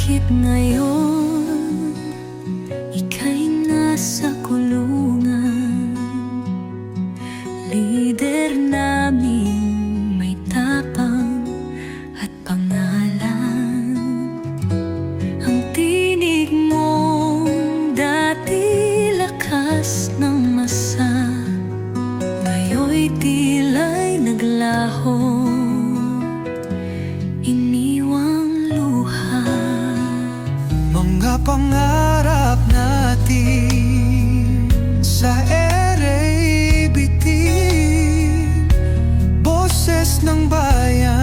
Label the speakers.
Speaker 1: Bakit ngayon ika'y nasa kulungan? Lider namin may tapang at pangalan. Ang tinig mong dati lakas ng masa, ngayon'y tila'y naglaho, iniwang luha.
Speaker 2: Mga pangarap natin sa erey bitin, boses ng bayan